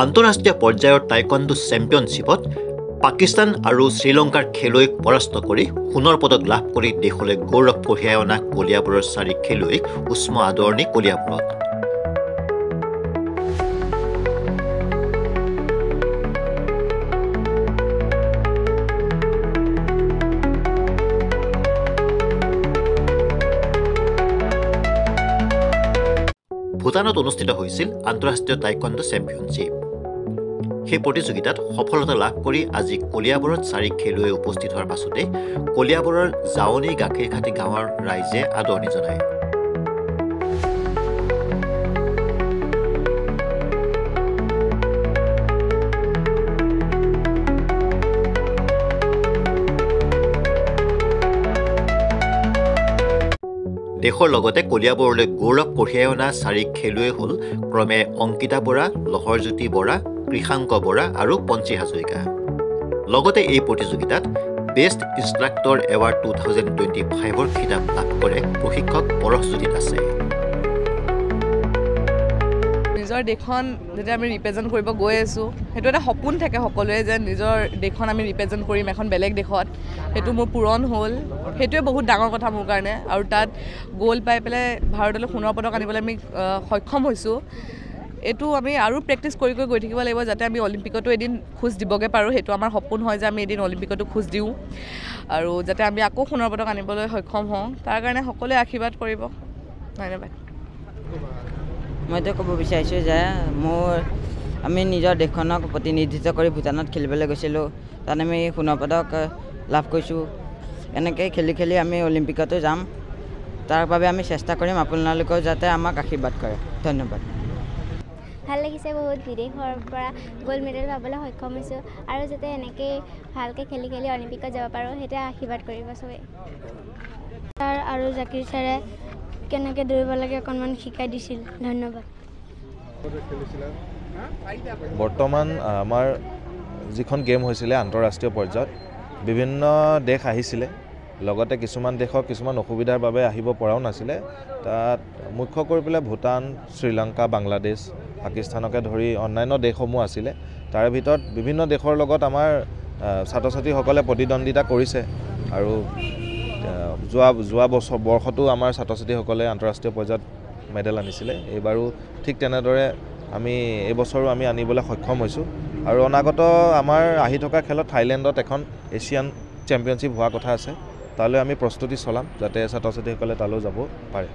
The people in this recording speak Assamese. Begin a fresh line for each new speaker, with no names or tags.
আন্তঃৰাষ্ট্ৰীয় পৰ্যায়ৰ টাইকোৱাণ্ডো চেম্পিয়নশ্বিপত পাকিস্তান আৰু শ্ৰীলংকাৰ খেলুৱৈক পৰাস্ত কৰি সোণৰ পদক লাভ কৰি দেশলৈ গৌৰৱ কঢ়িয়াই অনা কলিয়াবৰৰ 4 খেলুৱৈক উষ্ম আদৰণি কলিয়াবৰত। ভূটানত অনুষ্ঠিত হৈছিল আন্তঃৰাষ্ট্ৰীয় টাইকোৱাণ্ডো চেম্পিয়নশ্বিপ। সেই প্ৰতিযোগিতাত সফলতা লাভ কৰি আজি কলিয়াবৰত 4 খেলুৱৈ উপস্থিত হোৱাৰ পাছতে কলিয়াবৰৰ জাৱনী গাখীৰখাতি গাঁৱৰ ৰাইজে আদৰণি জনায়। দেশৰ লগতে কলিয়াবৰলৈ গৌৰৱ কঢ়িয়াই অনা 4 খেলুৱৈ হ'ল ক্ৰমে অংকিতা বৰা, লহৰজ্যোতি বৰা, কৃষাংক বৰা আৰু পঞ্চী হাজৰিকা। লগতে এই প্ৰতিযোগিতাত বেষ্ট ইনষ্ট্ৰাক্টৰ এৱাৰ্ড 2025ৰ খিতাপ লাভ কৰে প্ৰশিক্ষক পৰশজ্যোতি দাসে।
নিজৰ দেশখন যেতিয়া আমি ৰিপ্ৰেজেণ্ট কৰিব গৈ আছোঁ, সেইটো এটা সপোন থাকে সকলোৱে যে নিজৰ দেশখন আমি ৰিপ্ৰেজেণ্ট কৰিম এখন বেলেগ দেশত। সেইটো মোৰ পূৰণ হ'ল, সেইটোৱে বহুত ডাঙৰ কথা মোৰ কাৰণে। আৰু তাত গ'ল্ড পাই পেলাই ভাৰতলৈ সোণৰ পদক আনিবলৈ আমি সক্ষম হৈছোঁ। এইটো আমি আৰু প্ৰেক্টিচ কৰি গৈ থাকিব লাগিব যাতে আমি অলিম্পিকতো এদিন খোজ দিবগৈ পাৰোঁ। সেইটো আমাৰ সপোন হয় যে আমি এদিন অলিম্পিকতো খোজ দিওঁ আৰু যাতে আমি আকৌ সোণৰ পদক আনিবলৈ সক্ষম হওঁ। তাৰ কাৰণে সকলোৱে আশীৰ্বাদ কৰিব। ধন্যবাদ।
মইতো ক'ব বিচাৰিছোঁ যে আমি নিজৰ দেশখনক প্ৰতিনিধিত্ব কৰি ভূটানত খেলিবলৈ গৈছিলোঁ। তাত আমি সোণৰ পদক লাভ কৰিছোঁ। এনেকৈ খেলি আমি অলিম্পিকতো যাম। তাৰ বাবে আমি চেষ্টা কৰিম আপোনালোকেও যাতে আমাক আশীৰ্বাদ কৰে। ধন্যবাদ।
ভাল লাগিছে বহুত, বিদেশৰ পৰা গ'ল্ড মেডেল পাবলৈ সক্ষম হৈছোঁ আৰু যাতে এনেকৈ ভালকৈ খেলি অলিম্পিকত যাব পাৰোঁ সেইটোৱে আশীৰ্বাদ কৰিব চবেই। ছাৰ আৰু জাকিৰ ছাৰে কেনেকৈ দৌৰিব লাগে অকণমান শিকাই দিছিল। ধন্যবাদ।
বৰ্তমান আমাৰ যিখন গেম হৈছিলে আন্তঃৰাষ্ট্ৰীয় পৰ্যায়ত বিভিন্ন দেশ আহিছিলে, লগতে কিছুমান দেশৰ কিছুমান অসুবিধাৰ বাবে আহিব পৰাও নাছিলে। তাত মুখ্য কৰি পেলাই ভূটান, শ্ৰীলংকা, বাংলাদেশ, পাকিস্তানকে ধৰি অন্যান্য দেশসমূহ আছিলে। তাৰে ভিতৰত বিভিন্ন দেশৰ লগত আমাৰ ছাত্ৰ ছাত্ৰীসকলে প্ৰতিদ্বন্দ্বিতা কৰিছে আৰু যোৱা বৰ্ষতো আমাৰ ছাত্ৰ ছাত্ৰীসকলে আন্তঃৰাষ্ট্ৰীয় পৰ্যায়ত মেডেল আনিছিলে। এইবাৰো ঠিক তেনেদৰে এই বছৰো আমি আনিবলৈ সক্ষম হৈছোঁ আৰু অনাগত আমাৰ আহি থকা খেলত থাইলেণ্ডত এখন এছিয়ান চেম্পিয়নশ্বিপ হোৱাৰ কথা আছে। তালৈ আমি প্ৰস্তুতি চলাম যাতে ছাত্ৰ ছাত্ৰীসকলে তালৈ যাব পাৰে।